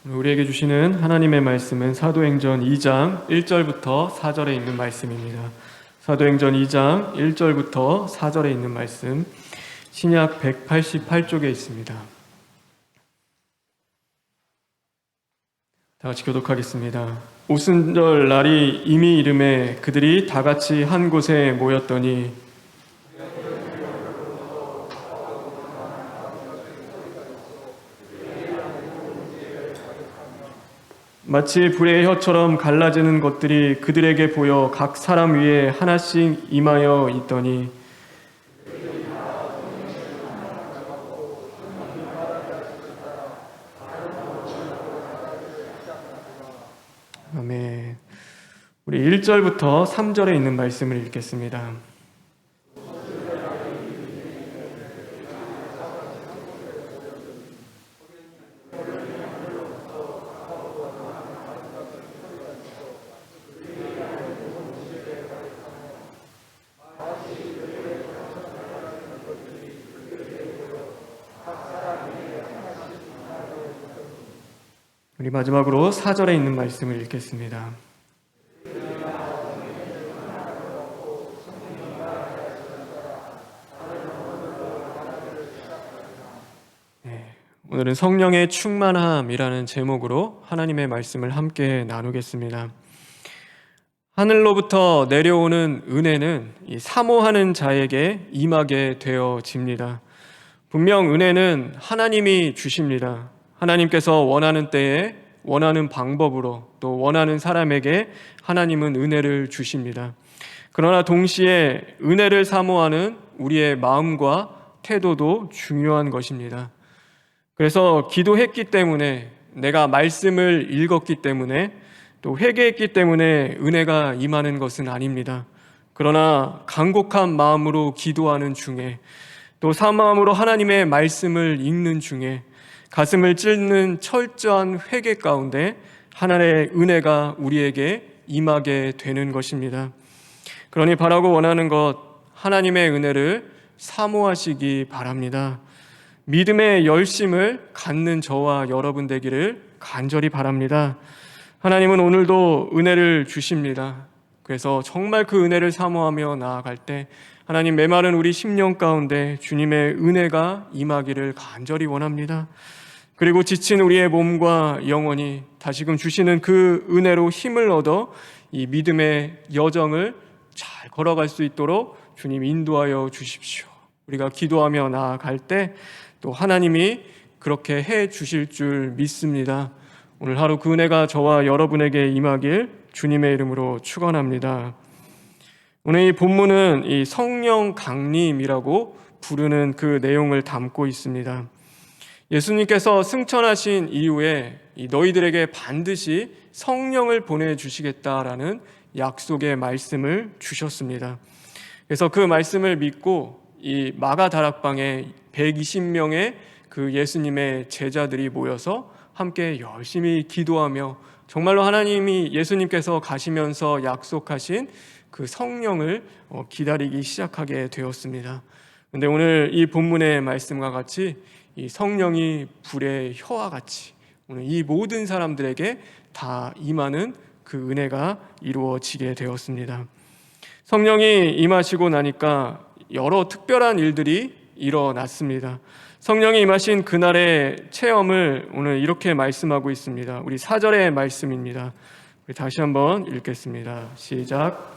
우리에게 주시는 하나님의 말씀은 사도행전 2장 1절부터 4절에 있는 말씀입니다. 사도행전 2장 1절부터 4절에 있는 말씀, 신약 188쪽에 있습니다. 다 같이 교독하겠습니다. 오순절 날이 이미 이름에 그들이 다 같이 한 곳에 모였더니 마치 불의 혀처럼 갈라지는 것들이 그들에게 보여 각 사람 위에 하나씩 임하여 있더니 아멘. 우리 1절부터 3절에 있는 말씀을 읽겠습니다. 우리 마지막으로 4절에 있는 말씀을 읽겠습니다. 오늘은 성령의 충만함이라는 제목으로 하나님의 말씀을 함께 나누겠습니다. 하늘로부터 내려오는 은혜는 이 사모하는 자에게 임하게 되어집니다. 분명 은혜는 하나님이 주십니다. 하나님께서 원하는 때에 원하는 방법으로 또 원하는 사람에게 하나님은 은혜를 주십니다. 그러나 동시에 은혜를 사모하는 우리의 마음과 태도도 중요한 것입니다. 그래서 기도했기 때문에, 내가 말씀을 읽었기 때문에, 또 회개했기 때문에 은혜가 임하는 것은 아닙니다. 그러나 간곡한 마음으로 기도하는 중에, 또 사모함으로 하나님의 말씀을 읽는 중에, 가슴을 찢는 철저한 회개 가운데 하나님의 은혜가 우리에게 임하게 되는 것입니다. 그러니 바라고 원하는 것, 하나님의 은혜를 사모하시기 바랍니다. 믿음의 열심을 갖는 저와 여러분 되기를 간절히 바랍니다. 하나님은 오늘도 은혜를 주십니다. 그래서 정말 그 은혜를 사모하며 나아갈 때 하나님, 메마른 우리 심령 가운데 주님의 은혜가 임하기를 간절히 원합니다. 그리고 지친 우리의 몸과 영혼이 다시금 주시는 그 은혜로 힘을 얻어 이 믿음의 여정을 잘 걸어갈 수 있도록 주님 인도하여 주십시오. 우리가 기도하며 나아갈 때 또 하나님이 그렇게 해 주실 줄 믿습니다. 오늘 하루 그 은혜가 저와 여러분에게 임하길 주님의 이름으로 축원합니다. 오늘 이 본문은 이 성령 강림이라고 부르는 그 내용을 담고 있습니다. 예수님께서 승천하신 이후에 너희들에게 반드시 성령을 보내주시겠다라는 약속의 말씀을 주셨습니다. 그래서 그 말씀을 믿고 이 마가 다락방에 120명의 그 예수님의 제자들이 모여서 함께 열심히 기도하며 정말로 하나님이 예수님께서 가시면서 약속하신 그 성령을 기다리기 시작하게 되었습니다. 그런데 오늘 이 본문의 말씀과 같이 이 성령이 불의 혀와 같이 오늘 이 모든 사람들에게 다 임하는 그 은혜가 이루어지게 되었습니다. 성령이 임하시고 나니까 여러 특별한 일들이 일어났습니다. 성령이 임하신 그날의 체험을 오늘 이렇게 말씀하고 있습니다. 우리 4절의 말씀입니다. 우리 다시 한번 읽겠습니다. 시작.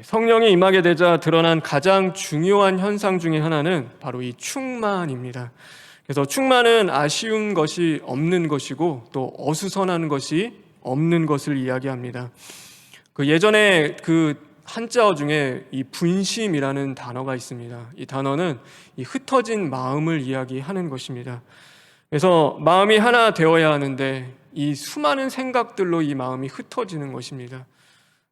성령이 임하게 되자 드러난 가장 중요한 현상 중에 하나는 바로 이 충만입니다. 그래서 충만은 아쉬운 것이 없는 것이고 또 어수선한 것이 없는 것을 이야기합니다. 그 예전에 그 한자어 중에 이 분심이라는 단어가 있습니다. 이 단어는 이 흩어진 마음을 이야기하는 것입니다. 그래서 마음이 하나 되어야 하는데 이 수많은 생각들로 이 마음이 흩어지는 것입니다.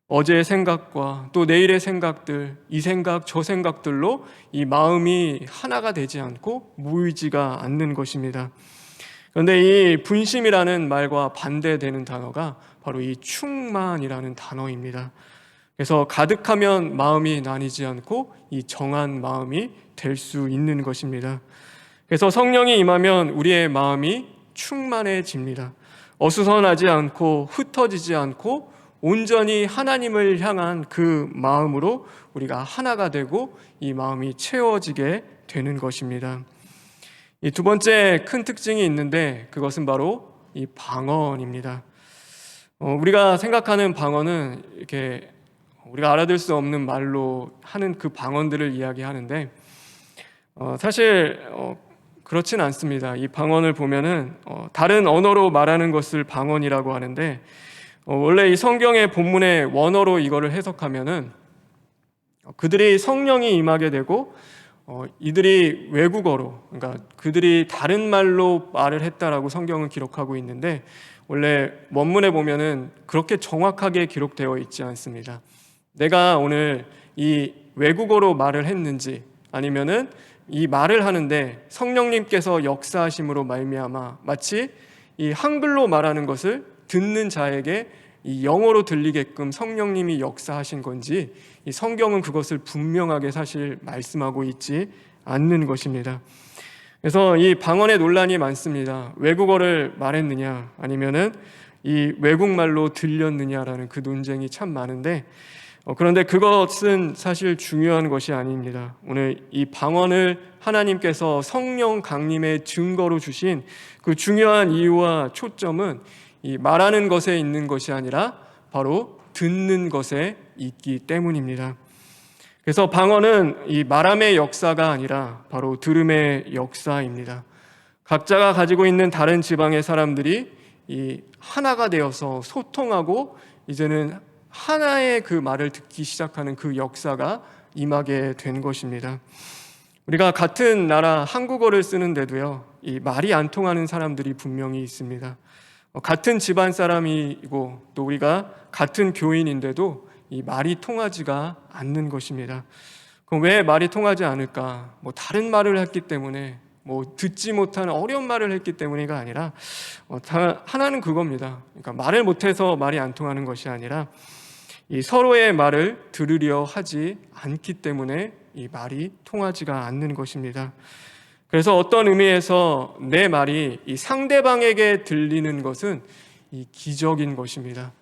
어제의 생각과 또 내일의 생각들, 이 생각 저 생각들로 이 마음이 하나가 되지 않고 모이지가 않는 것입니다. 그런데 이 분심이라는 말과 반대되는 단어가 바로 이 충만이라는 단어입니다. 그래서 가득하면 마음이 나뉘지 않고 이 정한 마음이 될 수 있는 것입니다. 그래서 성령이 임하면 우리의 마음이 충만해집니다. 어수선하지 않고 흩어지지 않고 온전히 하나님을 향한 그 마음으로 우리가 하나가 되고 이 마음이 채워지게 되는 것입니다. 이 두 번째 큰 특징이 있는데 그것은 바로 이 방언입니다. 우리가 생각하는 방언은 이렇게 우리가 알아들 수 없는 말로 하는 그 방언들을 이야기하는데 사실 그렇진 않습니다. 이 방언을 보면은 다른 언어로 말하는 것을 방언이라고 하는데 원래 이 성경의 본문의 원어로 이거를 해석하면은 그들이 성령이 임하게 되고 이들이 외국어로, 그러니까 그들이 다른 말로 말을 했다라고 성경은 기록하고 있는데 원래 원문에 보면은 그렇게 정확하게 기록되어 있지 않습니다. 내가 오늘 이 외국어로 말을 했는지 아니면은 이 말을 하는데 성령님께서 역사하심으로 말미암아 마치 이 한글로 말하는 것을 듣는 자에게 이 영어로 들리게끔 성령님이 역사하신 건지 이 성경은 그것을 분명하게 사실 말씀하고 있지 않는 것입니다. 그래서 이 방언의 논란이 많습니다. 외국어를 말했느냐 아니면은 이 외국말로 들렸느냐라는 그 논쟁이 참 많은데 그런데 그것은 사실 중요한 것이 아닙니다. 오늘 이 방언을 하나님께서 성령 강림의 증거로 주신 그 중요한 이유와 초점은 이 말하는 것에 있는 것이 아니라 바로 듣는 것에 있기 때문입니다. 그래서 방언은 이 말함의 역사가 아니라 바로 들음의 역사입니다. 각자가 가지고 있는 다른 지방의 사람들이 이 하나가 되어서 소통하고 이제는 하나의 그 말을 듣기 시작하는 그 역사가 임하게 된 것입니다. 우리가 같은 나라 한국어를 쓰는데도요, 이 말이 안 통하는 사람들이 분명히 있습니다. 같은 집안 사람이고 또 우리가 같은 교인인데도 이 말이 통하지가 않는 것입니다. 그럼 왜 말이 통하지 않을까? 다른 말을 했기 때문에 듣지 못하는 어려운 말을 했기 때문이가 아니라 하나는 그겁니다. 그러니까 말을 못해서 말이 안 통하는 것이 아니라 이 서로의 말을 들으려 하지 않기 때문에 이 말이 통하지가 않는 것입니다. 그래서 어떤 의미에서 내 말이 이 상대방에게 들리는 것은 이 기적인 것입니다.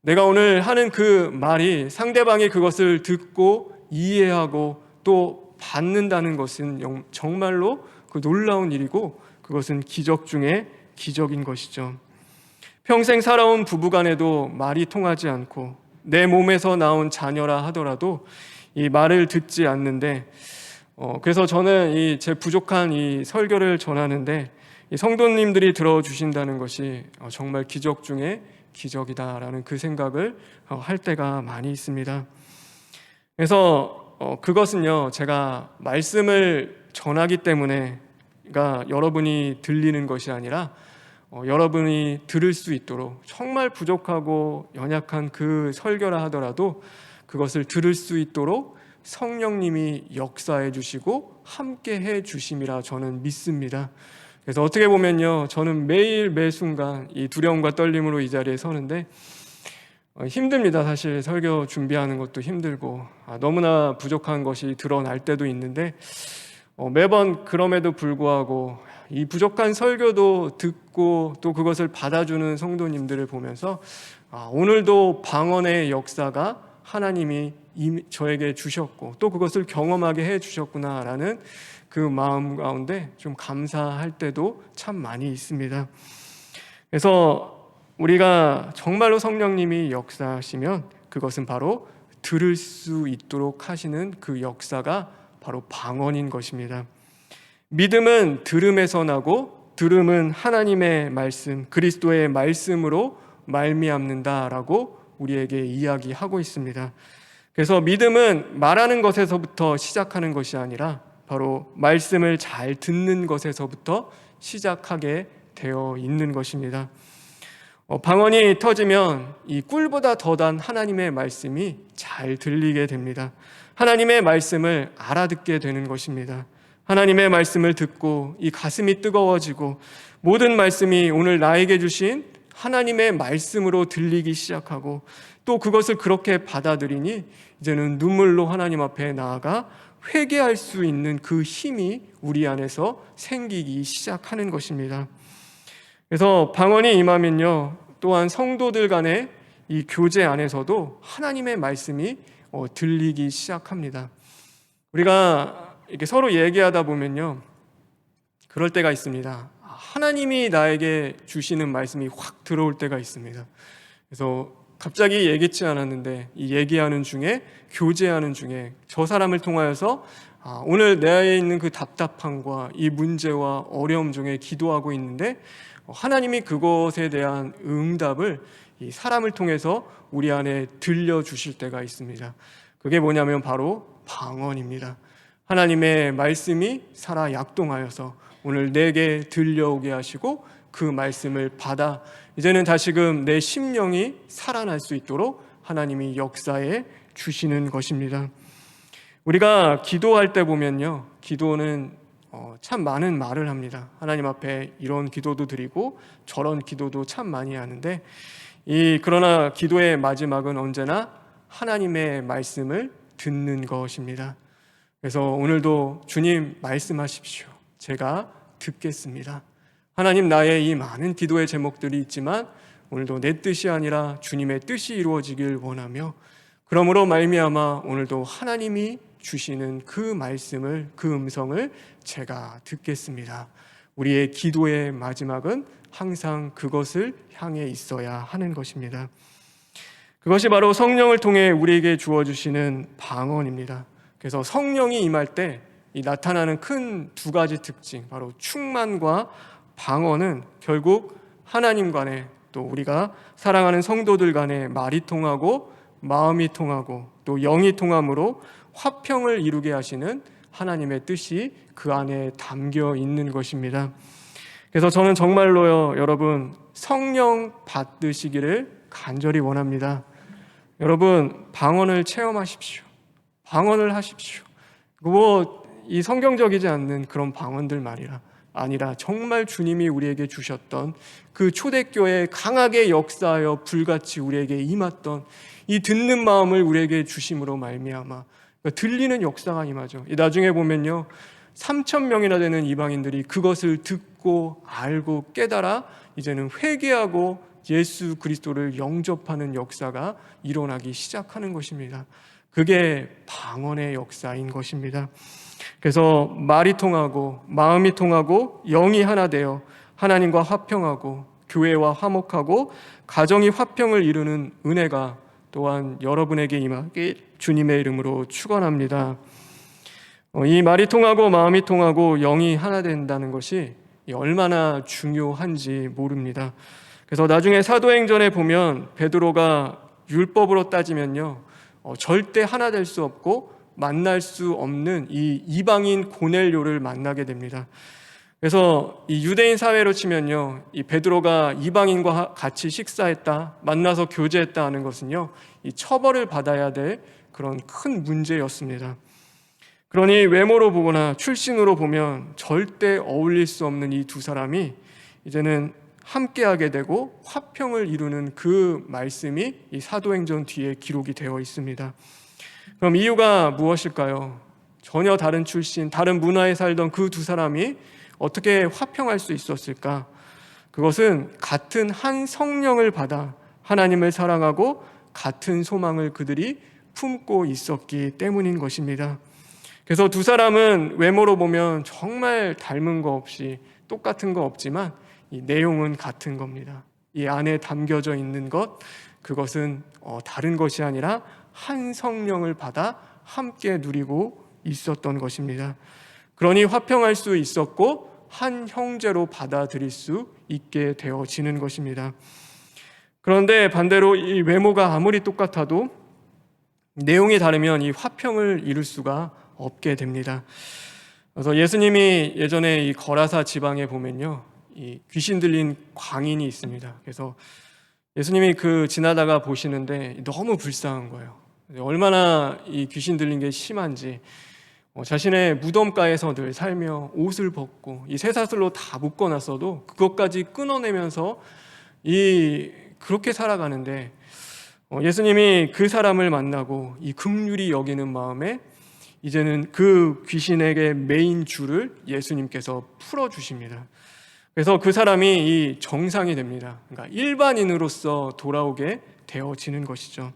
내가 오늘 하는 그 말이 상대방이 그것을 듣고 이해하고 또 받는다는 것은 정말로 그 놀라운 일이고 그것은 기적 중에 기적인 것이죠. 평생 살아온 부부간에도 말이 통하지 않고 내 몸에서 나온 자녀라 하더라도 이 말을 듣지 않는데 그래서 저는 이 제 부족한 이 설교를 전하는데 이 성도님들이 들어주신다는 것이 정말 기적 중에 기적이다라는 그 생각을 할 때가 많이 있습니다. 그래서 그것은요 제가 말씀을 전하기 때문에 그러니까 여러분이 들리는 것이 아니라 여러분이 들을 수 있도록 정말 부족하고 연약한 그 설교라 하더라도 그것을 들을 수 있도록 성령님이 역사해 주시고 함께 해 주심이라 저는 믿습니다. 그래서 어떻게 보면요 저는 매일 매 순간 이 두려움과 떨림으로 이 자리에 서는데 힘듭니다. 사실 설교 준비하는 것도 힘들고 너무나 부족한 것이 드러날 때도 있는데 매번 그럼에도 불구하고 이 부족한 설교도 듣고 또 그것을 받아주는 성도님들을 보면서 오늘도 방언의 역사가 하나님이 저에게 주셨고 또 그것을 경험하게 해 주셨구나라는 그 마음 가운데 좀 감사할 때도 참 많이 있습니다. 그래서 우리가 정말로 성령님이 역사하시면 그것은 바로 들을 수 있도록 하시는 그 역사가 바로 방언인 것입니다. 믿음은 들음에서 나고 들음은 하나님의 말씀, 그리스도의 말씀으로 말미암는다라고 우리에게 이야기하고 있습니다. 그래서 믿음은 말하는 것에서부터 시작하는 것이 아니라 바로 말씀을 잘 듣는 것에서부터 시작하게 되어 있는 것입니다. 방언이 터지면 이 꿀보다 더 단 하나님의 말씀이 잘 들리게 됩니다. 하나님의 말씀을 알아듣게 되는 것입니다. 하나님의 말씀을 듣고 이 가슴이 뜨거워지고 모든 말씀이 오늘 나에게 주신 하나님의 말씀으로 들리기 시작하고 또 그것을 그렇게 받아들이니 이제는 눈물로 하나님 앞에 나아가 회개할 수 있는 그 힘이 우리 안에서 생기기 시작하는 것입니다. 그래서 방언이 임하면요, 또한 성도들 간의 이 교제 안에서도 하나님의 말씀이 들리기 시작합니다. 우리가 이렇게 서로 얘기하다 보면요, 그럴 때가 있습니다. 하나님이 나에게 주시는 말씀이 확 들어올 때가 있습니다. 그래서 갑자기 예기치 않았는데 이 얘기하는 중에, 교제하는 중에 저 사람을 통하여서 오늘 내 안에 있는 그 답답함과 이 문제와 어려움 중에 기도하고 있는데 하나님이 그것에 대한 응답을 이 사람을 통해서 우리 안에 들려주실 때가 있습니다. 그게 뭐냐면 바로 방언입니다. 하나님의 말씀이 살아 약동하여서 오늘 내게 들려오게 하시고 그 말씀을 받아 이제는 다시금 내 심령이 살아날 수 있도록 하나님이 역사해 주시는 것입니다. 우리가 기도할 때 보면요, 기도는 참 많은 말을 합니다. 하나님 앞에 이런 기도도 드리고 저런 기도도 참 많이 하는데 그러나 기도의 마지막은 언제나 하나님의 말씀을 듣는 것입니다. 그래서 오늘도 주님 말씀하십시오. 제가 듣겠습니다. 하나님, 나의 이 많은 기도의 제목들이 있지만 오늘도 내 뜻이 아니라 주님의 뜻이 이루어지길 원하며 그러므로 말미암아 오늘도 하나님이 주시는 그 말씀을, 그 음성을 제가 듣겠습니다. 우리의 기도의 마지막은 항상 그것을 향해 있어야 하는 것입니다. 그것이 바로 성령을 통해 우리에게 주어주시는 방언입니다. 그래서 성령이 임할 때 이 나타나는 큰 두 가지 특징, 바로 충만과 방언은 결국 하나님 간에 또 우리가 사랑하는 성도들 간에 말이 통하고 마음이 통하고 또 영이 통함으로 화평을 이루게 하시는 하나님의 뜻이 그 안에 담겨 있는 것입니다. 그래서 저는 정말로요, 여러분 성령 받으시기를 간절히 원합니다. 여러분 방언을 체험하십시오. 방언을 하십시오. 이 성경적이지 않는 그런 방언들 아니라 정말 주님이 우리에게 주셨던 그 초대교회에 강하게 역사하여 불같이 우리에게 임했던 이 듣는 마음을 우리에게 주심으로 말미암아 들리는 역사가 임하죠. 나중에 보면요, 3,000명이나 되는 이방인들이 그것을 듣고 알고 깨달아 이제는 회개하고 예수 그리스도를 영접하는 역사가 일어나기 시작하는 것입니다. 그게 방언의 역사인 것입니다. 그래서 말이 통하고 마음이 통하고 영이 하나 되어 하나님과 화평하고 교회와 화목하고 가정이 화평을 이루는 은혜가 또한 여러분에게 임하길 주님의 이름으로 축원합니다. 이 말이 통하고 마음이 통하고 영이 하나 된다는 것이 얼마나 중요한지 모릅니다. 그래서 나중에 사도행전에 보면 베드로가 율법으로 따지면요, 절대 하나 될 수 없고 만날 수 없는 이 이방인 고넬료를 만나게 됩니다. 그래서 이 유대인 사회로 치면요, 이 베드로가 이방인과 같이 식사했다, 만나서 교제했다 하는 것은요, 이 처벌을 받아야 될 그런 큰 문제였습니다. 그러니 외모로 보거나 출신으로 보면 절대 어울릴 수 없는 이 두 사람이 이제는 함께하게 되고 화평을 이루는 그 말씀이 이 사도행전 뒤에 기록이 되어 있습니다. 그럼 이유가 무엇일까요? 전혀 다른 출신, 다른 문화에 살던 그 두 사람이 어떻게 화평할 수 있었을까? 그것은 같은 한 성령을 받아 하나님을 사랑하고 같은 소망을 그들이 품고 있었기 때문인 것입니다. 그래서 두 사람은 외모로 보면 정말 닮은 거 없이 똑같은 거 없지만 이 내용은 같은 겁니다. 이 안에 담겨져 있는 것, 그것은 다른 것이 아니라 한 성령을 받아 함께 누리고 있었던 것입니다. 그러니 화평할 수 있었고 한 형제로 받아들일 수 있게 되어지는 것입니다. 그런데 반대로 이 외모가 아무리 똑같아도 내용이 다르면 이 화평을 이룰 수가 없게 됩니다. 그래서 예수님이 예전에 이 거라사 지방에 보면요, 이 귀신 들린 광인이 있습니다. 그래서 예수님이 지나다가 보시는데 너무 불쌍한 거예요. 얼마나 이 귀신 들린 게 심한지 자신의 무덤가에서 늘 살며 옷을 벗고 이 쇠사슬로 다 묶어놨어도 그것까지 끊어내면서 그렇게 살아가는데 예수님이 그 사람을 만나고 이 긍휼히 여기는 마음에 이제는 그 귀신에게 매인 줄을 예수님께서 풀어주십니다. 그래서 그 사람이 이 정상이 됩니다. 그러니까 일반인으로서 돌아오게 되어지는 것이죠.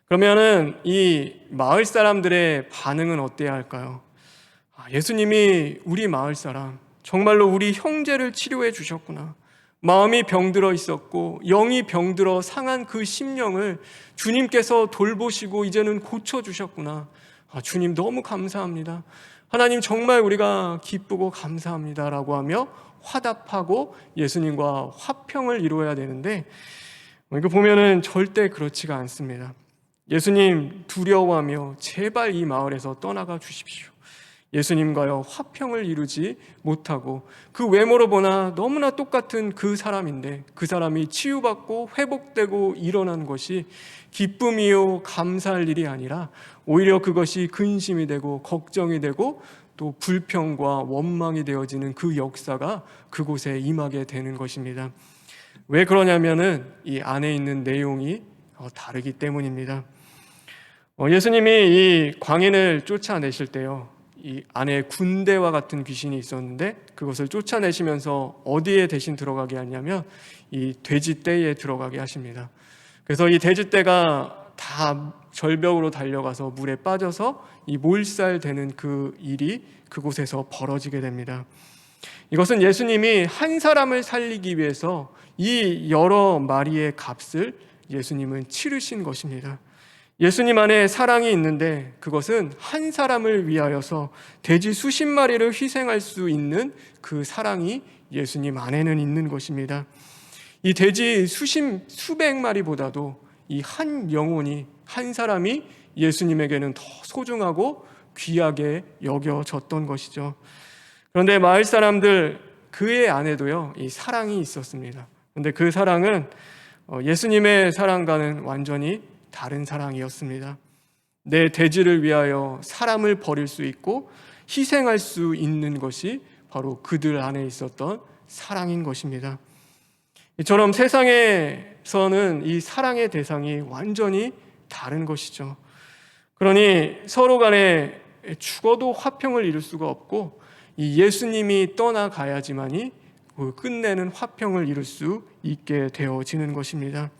그러면은 이 마을 사람들의 반응은 어때야 할까요? 예수님이 우리 마을 사람, 정말로 우리 형제를 치료해 주셨구나. 마음이 병들어 있었고 영이 병들어 상한 그 심령을 주님께서 돌보시고 이제는 고쳐주셨구나. 주님 너무 감사합니다. 하나님 정말 우리가 기쁘고 감사합니다 라고 하며 화답하고 예수님과 화평을 이루어야 되는데 이거 보면은 절대 그렇지가 않습니다. 예수님 두려워하며 제발 이 마을에서 떠나가 주십시오. 예수님과요 화평을 이루지 못하고 그 외모로 보나 너무나 똑같은 그 사람인데 그 사람이 치유받고 회복되고 일어난 것이 기쁨이요 감사할 일이 아니라 오히려 그것이 근심이 되고 걱정이 되고 또 불평과 원망이 되어지는 그 역사가 그곳에 임하게 되는 것입니다. 왜 그러냐면은 이 안에 있는 내용이 다르기 때문입니다. 예수님이 이 광인을 쫓아내실 때요 이 안에 군대와 같은 귀신이 있었는데 그것을 쫓아내시면서 어디에 대신 들어가게 하냐면 이 돼지떼에 들어가게 하십니다. 그래서 이 돼지떼가 다 절벽으로 달려가서 물에 빠져서 이 몰살되는 그 일이 그곳에서 벌어지게 됩니다. 이것은 예수님이 한 사람을 살리기 위해서 이 여러 마리의 값을 예수님은 치르신 것입니다. 예수님 안에 사랑이 있는데 그것은 한 사람을 위하여서 돼지 수십 마리를 희생할 수 있는 그 사랑이 예수님 안에는 있는 것입니다. 이 돼지 수백 마리보다도 이 한 영혼이 한 사람이 예수님에게는 더 소중하고 귀하게 여겨졌던 것이죠. 그런데 마을 사람들 그의 안에도요 이 사랑이 있었습니다. 그런데 그 사랑은 예수님의 사랑과는 완전히 다른 사랑이었습니다. 내 돼지를 위하여 사람을 버릴 수 있고 희생할 수 있는 것이 바로 그들 안에 있었던 사랑인 것입니다. 이처럼 세상에서는 이 사랑의 대상이 완전히 다른 것이죠. 그러니 서로 간에 죽어도 화평을 이룰 수가 없고 이 예수님이 떠나가야지만이 끝내는 화평을 이룰 수 있게 되어지는 것입니다.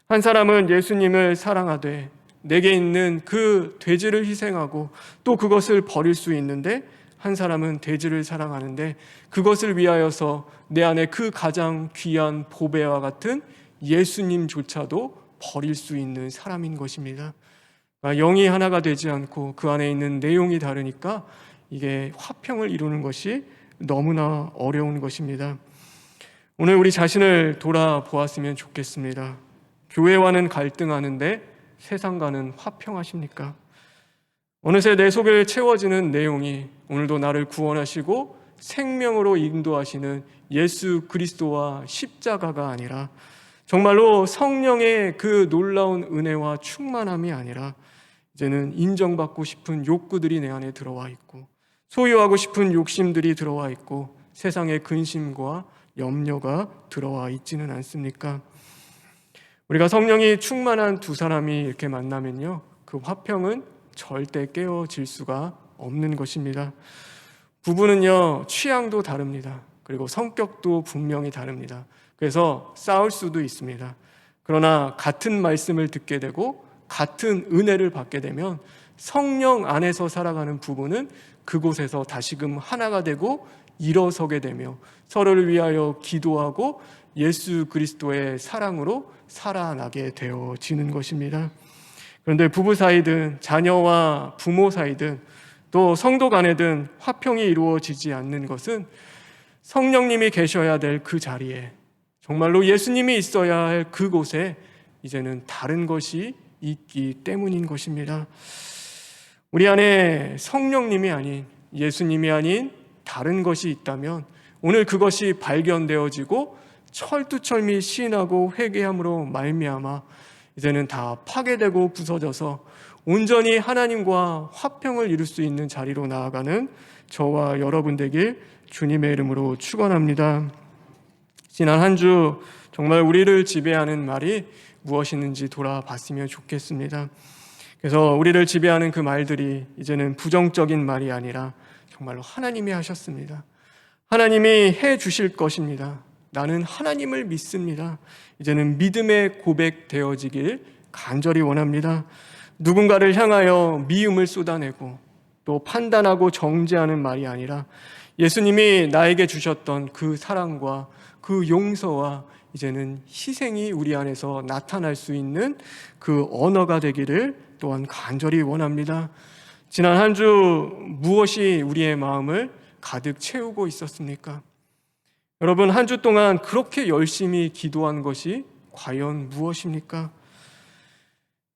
한 사람은 예수님을 사랑하되 내게 있는 그 돼지를 희생하고 또 그것을 버릴 수 있는데 한 사람은 돼지를 사랑하는데 그것을 위하여서 내 안에 그 가장 귀한 보배와 같은 예수님조차도 버릴 수 있는 사람인 것입니다. 영이 하나가 되지 않고 그 안에 있는 내용이 다르니까 이게 화평을 이루는 것이 너무나 어려운 것입니다. 오늘 우리 자신을 돌아보았으면 좋겠습니다. 교회와는 갈등하는데 세상과는 화평하십니까? 어느새 내 속에 채워지는 내용이 오늘도 나를 구원하시고 생명으로 인도하시는 예수 그리스도와 십자가가 아니라 정말로 성령의 그 놀라운 은혜와 충만함이 아니라 이제는 인정받고 싶은 욕구들이 내 안에 들어와 있고 소유하고 싶은 욕심들이 들어와 있고 세상의 근심과 염려가 들어와 있지는 않습니까? 우리가 성령이 충만한 두 사람이 이렇게 만나면요 그 화평은 절대 깨어질 수가 없는 것입니다. 부부는요 취향도 다릅니다. 그리고 성격도 분명히 다릅니다. 그래서 싸울 수도 있습니다. 그러나 같은 말씀을 듣게 되고 같은 은혜를 받게 되면 성령 안에서 살아가는 부부는 그곳에서 다시금 하나가 되고 일어서게 되며 서로를 위하여 기도하고 예수 그리스도의 사랑으로 살아나게 되어지는 것입니다. 그런데 부부 사이든 자녀와 부모 사이든 또 성도 간에든 화평이 이루어지지 않는 것은 성령님이 계셔야 될 그 자리에 정말로 예수님이 있어야 할 그곳에 이제는 다른 것이 있기 때문인 것입니다. 우리 안에 성령님이 아닌 예수님이 아닌 다른 것이 있다면 오늘 그것이 발견되어지고 철두철미 시인하고 회개함으로 말미암아 이제는 다 파괴되고 부서져서 온전히 하나님과 화평을 이룰 수 있는 자리로 나아가는 저와 여러분 되길 주님의 이름으로 축원합니다. 지난 한 주 정말 우리를 지배하는 말이 무엇이는지 돌아봤으면 좋겠습니다. 그래서 우리를 지배하는 그 말들이 이제는 부정적인 말이 아니라 정말로 하나님이 하셨습니다. 하나님이 해 주실 것입니다. 나는 하나님을 믿습니다. 이제는 믿음의 고백 되어지길 간절히 원합니다. 누군가를 향하여 미움을 쏟아내고 또 판단하고 정죄하는 말이 아니라 예수님이 나에게 주셨던 그 사랑과 그 용서와 이제는 희생이 우리 안에서 나타날 수 있는 그 언어가 되기를 또한 간절히 원합니다. 지난 한 주 무엇이 우리의 마음을 가득 채우고 있었습니까? 여러분, 한 주 동안 그렇게 열심히 기도한 것이 과연 무엇입니까?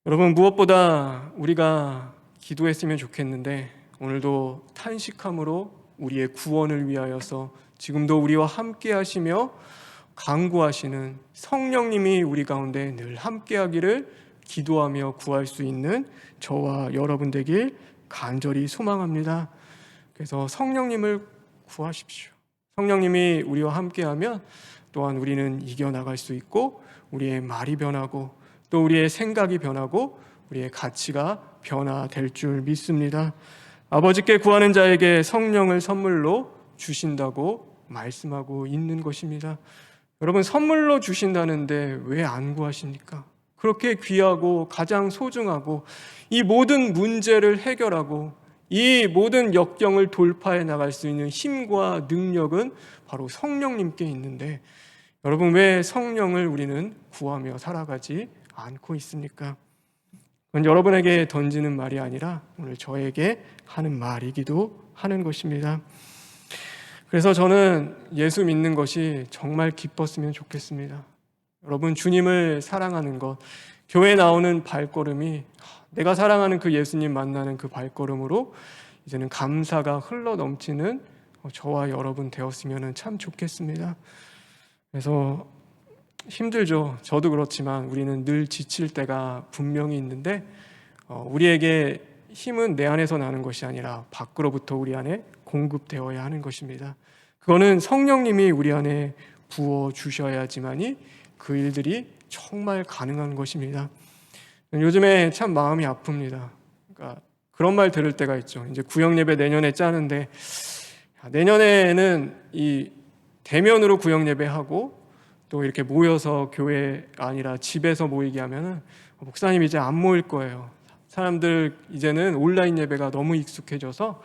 여러분, 무엇보다 우리가 기도했으면 좋겠는데 오늘도 탄식함으로 우리의 구원을 위하여서 지금도 우리와 함께 하시며 강구하시는 성령님이 우리 가운데 늘 함께 하기를 기도하며 구할 수 있는 저와 여러분 되길 간절히 소망합니다. 그래서 성령님을 구하십시오. 성령님이 우리와 함께하면 또한 우리는 이겨나갈 수 있고 우리의 말이 변하고 또 우리의 생각이 변하고 우리의 가치가 변화될 줄 믿습니다. 아버지께 구하는 자에게 성령을 선물로 주신다고 말씀하고 있는 것입니다. 여러분, 선물로 주신다는데 왜 안 구하십니까? 그렇게 귀하고 가장 소중하고 이 모든 문제를 해결하고 이 모든 역경을 돌파해 나갈 수 있는 힘과 능력은 바로 성령님께 있는데 여러분, 왜 성령을 우리는 구하며 살아가지 않고 있습니까? 그건 여러분에게 던지는 말이 아니라 오늘 저에게 하는 말이기도 하는 것입니다. 그래서 저는 예수 믿는 것이 정말 기뻤으면 좋겠습니다. 여러분, 주님을 사랑하는 것, 교회 나오는 발걸음이 내가 사랑하는 그 예수님 만나는 그 발걸음으로 이제는 감사가 흘러 넘치는 저와 여러분 되었으면 참 좋겠습니다. 그래서 힘들죠. 저도 그렇지만 우리는 늘 지칠 때가 분명히 있는데 우리에게 힘은 내 안에서 나는 것이 아니라 밖으로부터 우리 안에 공급되어야 하는 것입니다. 그거는 성령님이 우리 안에 부어 주셔야지만이 그 일들이 정말 가능한 것입니다. 요즘에 참 마음이 아픕니다. 그러니까 그런 말 들을 때가 있죠. 이제 구역 예배 내년에 짜는데 내년에는 이 대면으로 구역 예배하고 또 이렇게 모여서 교회 아니라 집에서 모이게 하면은 목사님 이제 안 모일 거예요. 사람들 이제는 온라인 예배가 너무 익숙해져서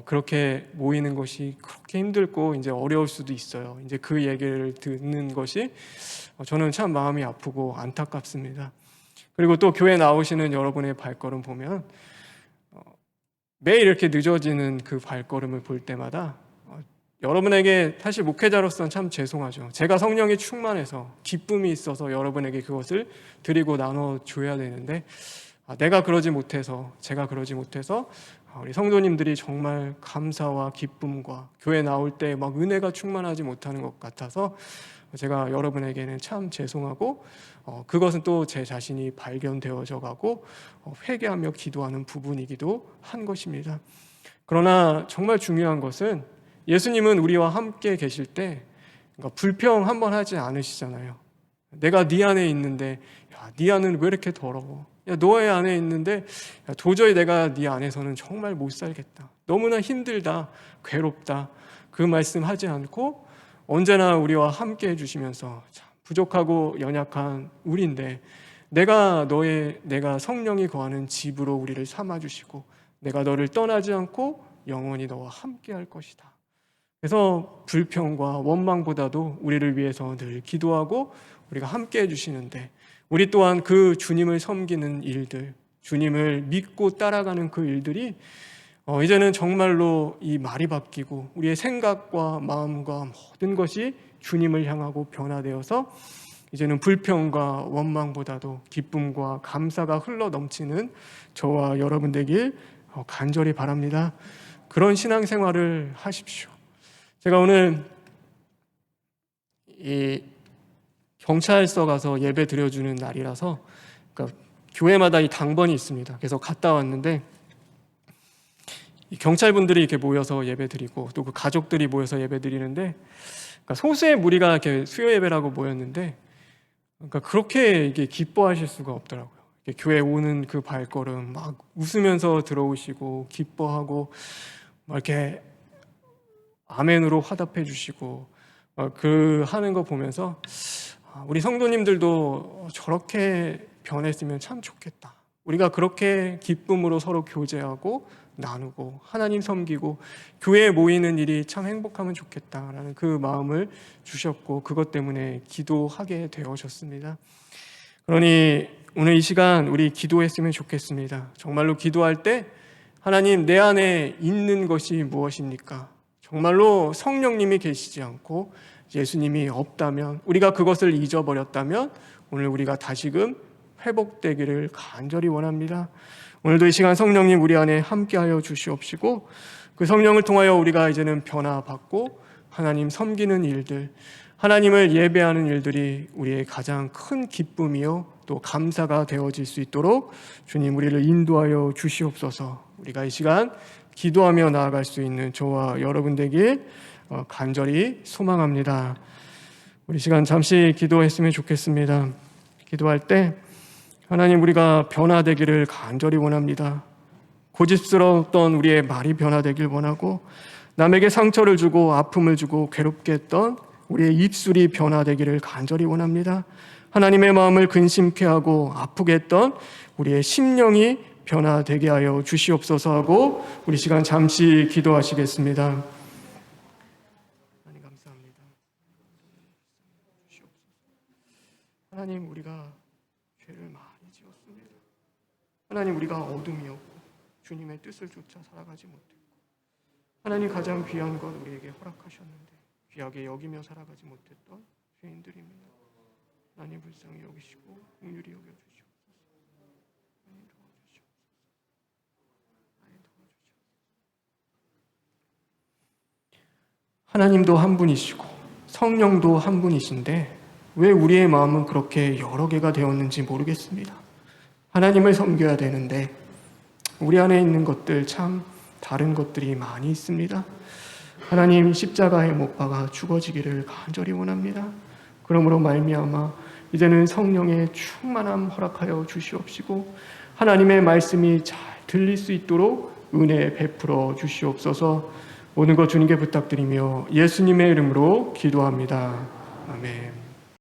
그렇게 모이는 것이 그렇게 힘들고 이제 어려울 수도 있어요. 이제 그 얘기를 듣는 것이 저는 참 마음이 아프고 안타깝습니다. 그리고 또 교회 나오시는 여러분의 발걸음 보면 매일 이렇게 늦어지는 그 발걸음을 볼 때마다 여러분에게 사실 목회자로서는 참 죄송하죠. 제가 성령이 충만해서 기쁨이 있어서 여러분에게 그것을 드리고 나눠줘야 되는데 내가 그러지 못해서 제가 그러지 못해서 우리 성도님들이 정말 감사와 기쁨과 교회 나올 때 막 은혜가 충만하지 못하는 것 같아서 제가 여러분에게는 참 죄송하고 그것은 또 제 자신이 발견되어져 가고 회개하며 기도하는 부분이기도 한 것입니다. 그러나 정말 중요한 것은 예수님은 우리와 함께 계실 때 불평 한번 하지 않으시잖아요. 내가 네 안에 있는데 야, 네 안은 왜 이렇게 더러워? 야, 너의 안에 있는데 야, 도저히 내가 네 안에서는 정말 못 살겠다. 너무나 힘들다, 괴롭다. 그 말씀 하지 않고 언제나 우리와 함께 해주시면서 참 부족하고 연약한 우리인데 내가 성령이 거하는 집으로 우리를 삼아주시고 내가 너를 떠나지 않고 영원히 너와 함께 할 것이다. 그래서 불평과 원망보다도 우리를 위해서 늘 기도하고 우리가 함께 해주시는데 우리 또한 그 주님을 섬기는 일들, 주님을 믿고 따라가는 그 일들이 이제는 정말로 이 말이 바뀌고 우리의 생각과 마음과 모든 것이 주님을 향하고 변화되어서 이제는 불평과 원망보다도 기쁨과 감사가 흘러 넘치는 저와 여러분 되길 간절히 바랍니다. 그런 신앙생활을 하십시오. 제가 오늘 이 경찰서 가서 예배 드려주는 날이라서 그러니까 교회마다 이 당번이 있습니다. 그래서 갔다 왔는데 이 경찰분들이 이렇게 모여서 예배 드리고 또 그 가족들이 모여서 예배 드리는데 그러니까 소수의 무리가 이렇게 수요 예배라고 모였는데 그러니까 그렇게 이게 기뻐하실 수가 없더라고요. 교회 오는 그 발걸음 막 웃으면서 들어오시고 기뻐하고 막 이렇게 아멘으로 화답해 주시고 그 하는 거 보면서 우리 성도님들도 저렇게 변했으면 참 좋겠다. 우리가 그렇게 기쁨으로 서로 교제하고 나누고 하나님 섬기고 교회에 모이는 일이 참 행복하면 좋겠다라는 그 마음을 주셨고 그것 때문에 기도하게 되어졌습니다. 그러니 오늘 이 시간 우리 기도했으면 좋겠습니다. 정말로 기도할 때 하나님 내 안에 있는 것이 무엇입니까? 정말로 성령님이 계시지 않고 예수님이 없다면 우리가 그것을 잊어버렸다면 오늘 우리가 다시금 회복되기를 간절히 원합니다. 오늘도 이 시간 성령님 우리 안에 함께하여 주시옵시고 그 성령을 통하여 우리가 이제는 변화받고 하나님 섬기는 일들 하나님을 예배하는 일들이 우리의 가장 큰 기쁨이요 또 감사가 되어질 수 있도록 주님 우리를 인도하여 주시옵소서. 우리가 이 시간 기도하며 나아갈 수 있는 저와 여러분 되길 간절히 소망합니다. 우리 시간 잠시 기도했으면 좋겠습니다. 기도할 때 하나님 우리가 변화되기를 간절히 원합니다. 고집스러웠던 우리의 말이 변화되길 원하고 남에게 상처를 주고 아픔을 주고 괴롭게 했던 우리의 입술이 변화되기를 간절히 원합니다. 하나님의 마음을 근심케 하고 아프게 했던 우리의 심령이 변화되게 하여 주시옵소서 하고 우리 시간 잠시 기도하시겠습니다. 하나님 감사합니다. 하나님 우리가 죄를 많이 지었습니다. 하나님 우리가 어둠이었고 주님의 뜻을 쫓아 살아가지 못했고 하나님 가장 귀한 것 우리에게 허락하셨는데 귀하게 여기며 살아가지 못했던 죄인들입니다. 하나님 불쌍히 여기시고 긍휼히 여겨주시옵소서. 하나님 도와주시옵소서. 하나님 도와주시옵소서. 하나님도 한 분이시고 성령도 한 분이신데 왜 우리의 마음은 그렇게 여러 개가 되었는지 모르겠습니다. 하나님을 섬겨야 되는데 우리 안에 있는 것들 참 다른 것들이 많이 있습니다. 하나님 십자가에 못 박아 죽어지기를 간절히 원합니다. 그러므로 말미암아 이제는 성령의 충만함 허락하여 주시옵시고 하나님의 말씀이 잘 들릴 수 있도록 은혜 베풀어 주시옵소서. 모든 것 주님께 부탁드리며 예수님의 이름으로 기도합니다. 아멘.